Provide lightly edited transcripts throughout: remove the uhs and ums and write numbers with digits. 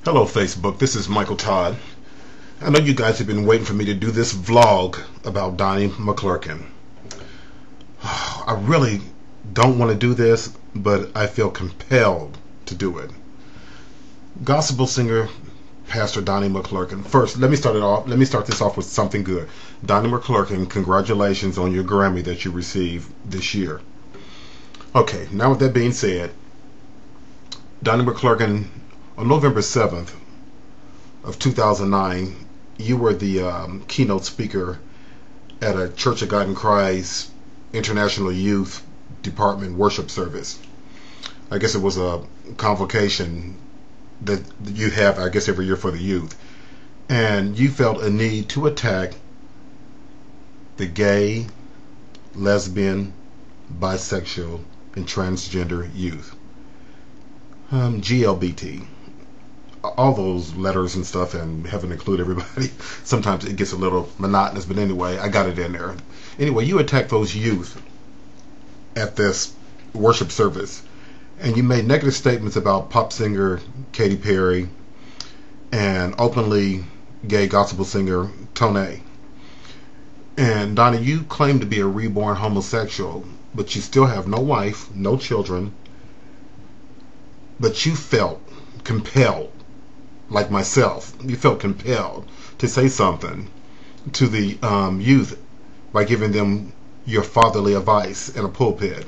Hello Facebook, this is Michael Todd. I know you guys have been waiting for me to do this vlog about Donnie McClurkin. I really don't want to do this, but I feel compelled to do it. Gospel singer Pastor Donnie McClurkin. First, let me start this off with something good. Donnie McClurkin, congratulations on your Grammy that you received this year. Okay, now with that being said, Donnie McClurkin, on November 7th of 2009, you were the keynote speaker at a Church of God in Christ International Youth Department worship service. I guess it was a convocation that you have, I guess, every year for the youth. And you felt a need to attack the gay, lesbian, bisexual, and transgender youth. GLBT. All those letters and stuff, and having to include everybody, sometimes it gets a little monotonous, but anyway, I got it in there. Anyway, you attacked those youth at this worship service, and you made negative statements about pop singer Katy Perry and openly gay gospel singer Tonex. And Donnie, you claim to be a reborn homosexual, but you still have no wife, no children, but you felt compelled, like myself, you felt compelled to say something to the youth by giving them your fatherly advice in a pulpit.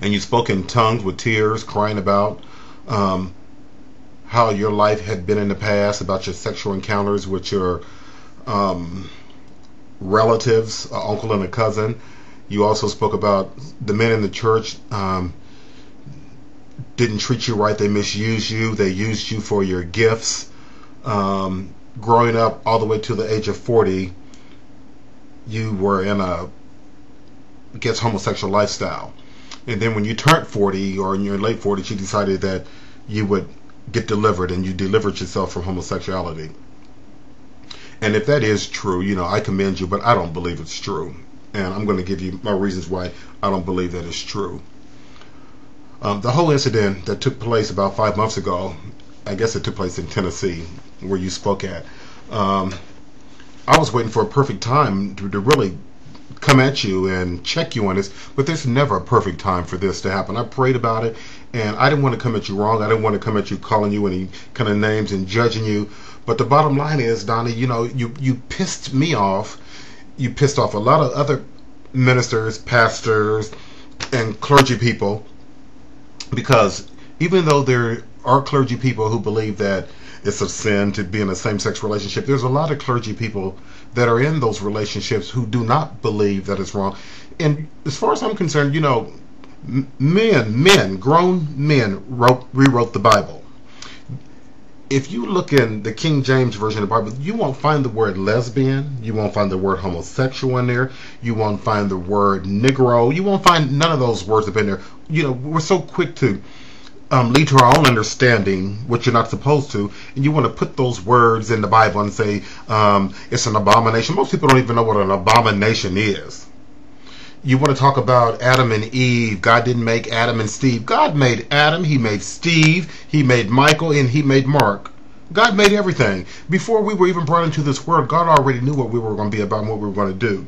And you spoke in tongues with tears, crying about how your life had been in the past, about your sexual encounters with your relatives, an uncle and a cousin. You also spoke about the men in the church didn't treat you right, they misused you, they used you for your gifts. Growing up all the way to the age of 40, you were in a, I guess, homosexual lifestyle. And then when you turned 40, or in your late 40s, you decided that you would get delivered, and you delivered yourself from homosexuality. And if that is true, you know, I commend you, but I don't believe it's true. And I'm going to give you my reasons why I don't believe that it's true. The whole incident that took place about 5 months ago, I guess it took place in Tennessee, where you spoke at. I was waiting for a perfect time to really come at you and check you on this, but there's never a perfect time for this to happen. I prayed about it, and I didn't want to come at you wrong. I didn't want to come at you calling you any kind of names and judging you. But the bottom line is, Donnie, you know, you pissed me off. You pissed off a lot of other ministers, pastors, and clergy people. Because even though there are clergy people who believe that it's a sin to be in a same-sex relationship, there's a lot of clergy people that are in those relationships who do not believe that it's wrong. And as far as I'm concerned, you know, grown men rewrote the Bible. If you look in the King James Version of the Bible, you won't find the word lesbian, you won't find the word homosexual in there, you won't find the word Negro, you won't find none of those words up in there. You know, we're so quick to lead to our own understanding, which you're not supposed to, and you want to put those words in the Bible and say it's an abomination. Most people don't even know what an abomination is. You want to talk about Adam and Eve. God didn't make Adam and Steve. God made Adam, He made Steve, He made Michael, and He made Mark. God made everything. Before we were even brought into this world, God already knew what we were going to be about and what we were going to do.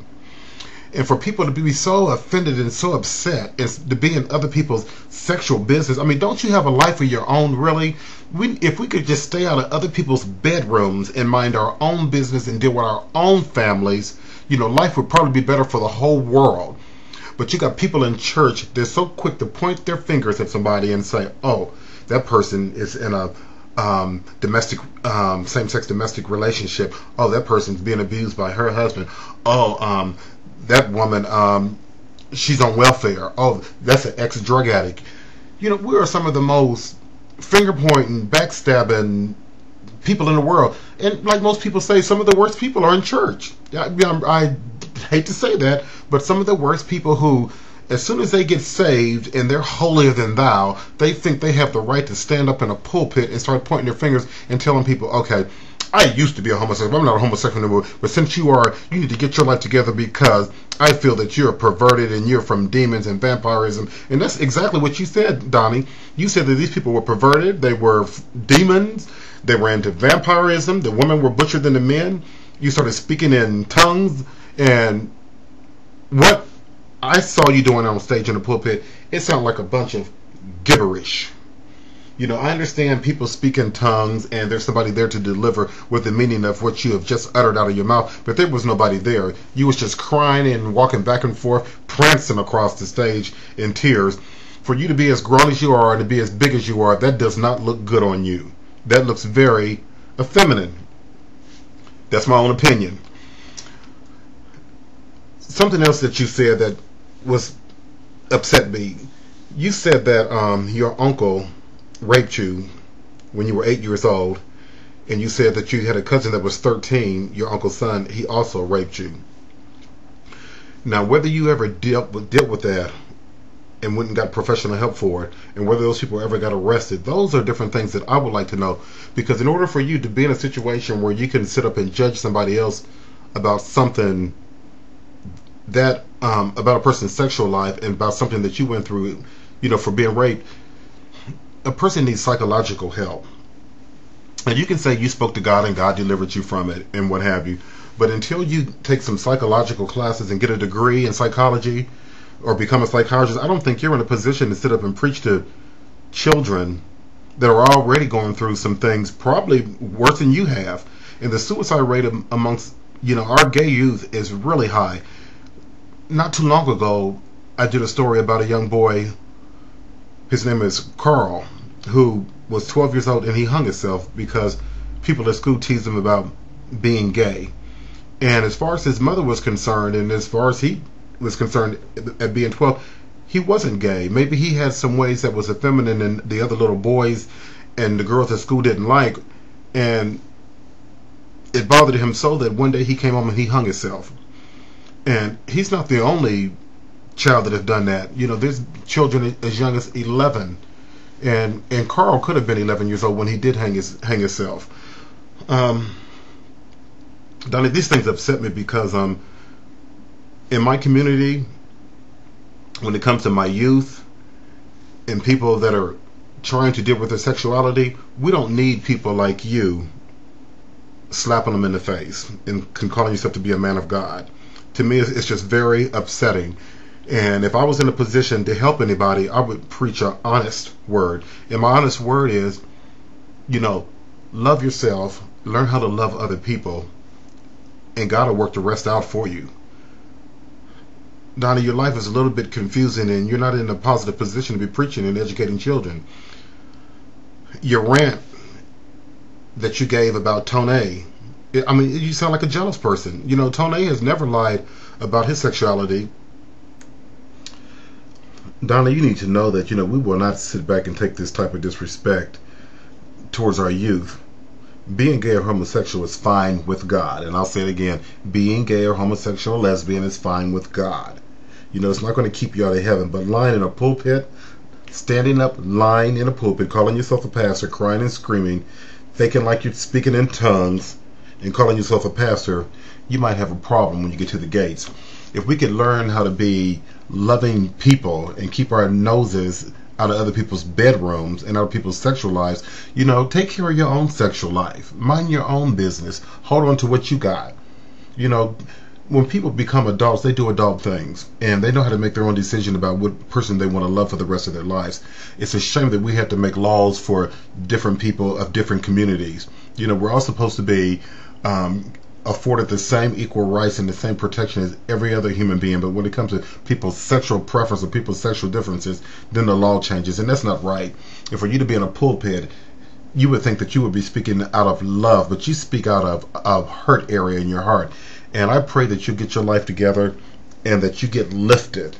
And for people to be so offended and so upset and to be in other people's sexual business, I mean, don't you have a life of your own, really? If we could just stay out of other people's bedrooms and mind our own business and deal with our own families, you know, life would probably be better for the whole world. But you got people in church, they're so quick to point their fingers at somebody and say, oh, that person is in a domestic, same-sex domestic relationship. Oh, that person's being abused by her husband. Oh, that woman, she's on welfare. Oh, that's an ex-drug addict. You know, we are some of the most finger-pointing, backstabbing people in the world. And like most people say, some of the worst people are in church. I hate to say that, but some of the worst people who, as soon as they get saved and they're holier than thou, they think they have the right to stand up in a pulpit and start pointing their fingers and telling people, okay, I used to be a homosexual. I'm not a homosexual anymore, but since you are, you need to get your life together because I feel that you're perverted and you're from demons and vampirism. And that's exactly what you said, Donnie. You said that these people were perverted, they were demons, they were into vampirism, the women were butchered than the men. You started speaking in tongues, and what I saw you doing on stage in the pulpit, it sounded like a bunch of gibberish. You know, I understand people speak in tongues and there's somebody there to deliver with the meaning of what you have just uttered out of your mouth, but there was nobody there. You was just crying and walking back and forth, prancing across the stage in tears. For you to be as grown as you are, to be as big as you are, that does not look good on you. That looks very effeminate. That's my own opinion. Something else that you said that was upset me. You said that your uncle raped you when you were 8 years old, and you said that you had a cousin that was 13, your uncle's son, he also raped you. Now, whether you ever dealt with that and went and got professional help for it, and whether those people ever got arrested, those are different things that I would like to know. Because in order for you to be in a situation where you can sit up and judge somebody else about something that about a person's sexual life and about something that you went through, you know, for being raped, a person needs psychological help. And you can say you spoke to God and God delivered you from it and what have you, but until you take some psychological classes and get a degree in psychology or become a psychologist, I don't think you're in a position to sit up and preach to children that are already going through some things probably worse than you have. And the suicide rate amongst, you know, our gay youth is really high. Not too long ago, I did a story about a young boy. His name is Carl, who was 12 years old, and he hung himself because people at school teased him about being gay. And as far as his mother was concerned, and as far as he was concerned at being 12, he wasn't gay. Maybe he had some ways that was effeminate and the other little boys and the girls at school didn't like, and it bothered him so that one day he came home and he hung himself. And he's not the only child that have done that. You know, there's children as young as 11, and Carl could have been 11 years old when he did hang himself. Donnie, these things upset me because in my community, when it comes to my youth and people that are trying to deal with their sexuality, we don't need people like you slapping them in the face and calling yourself to be a man of God. To me, it's just very upsetting. And if I was in a position to help anybody, I would preach an honest word. And my honest word is, you know, love yourself, learn how to love other people, and God will work the rest out for you. Donnie, your life is a little bit confusing, and you're not in a positive position to be preaching and educating children. Your rant that you gave about Tone, I mean, you sound like a jealous person. You know, Tone has never lied about his sexuality. Donnie, you need to know that, you know, we will not sit back and take this type of disrespect towards our youth. Being gay or homosexual is fine with God. And I'll say it again. Being gay or homosexual or lesbian is fine with God. You know, it's not going to keep you out of heaven. But lying in a pulpit, standing up, lying in a pulpit, calling yourself a pastor, crying and screaming, thinking like you're speaking in tongues, and calling yourself a pastor, you might have a problem when you get to the gates. If we could learn how to be loving people and keep our noses out of other people's bedrooms and out of people's sexual lives, you know, take care of your own sexual life. Mind your own business. Hold on to what you got. You know, when people become adults, they do adult things, and they know how to make their own decision about what person they want to love for the rest of their lives. It's a shame that we have to make laws for different people of different communities. You know, we're all supposed to be afforded the same equal rights and the same protection as every other human being, but when it comes to people's sexual preference or people's sexual differences, then the law changes, and that's not right. And for you to be in a pulpit, you would think that you would be speaking out of love, but you speak out of hurt area in your heart. And I pray that you get your life together and that you get lifted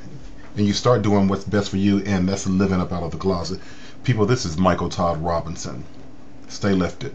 and you start doing what's best for you, and that's living up out of the closet. People, this is McClurklin Robinson. Stay lifted.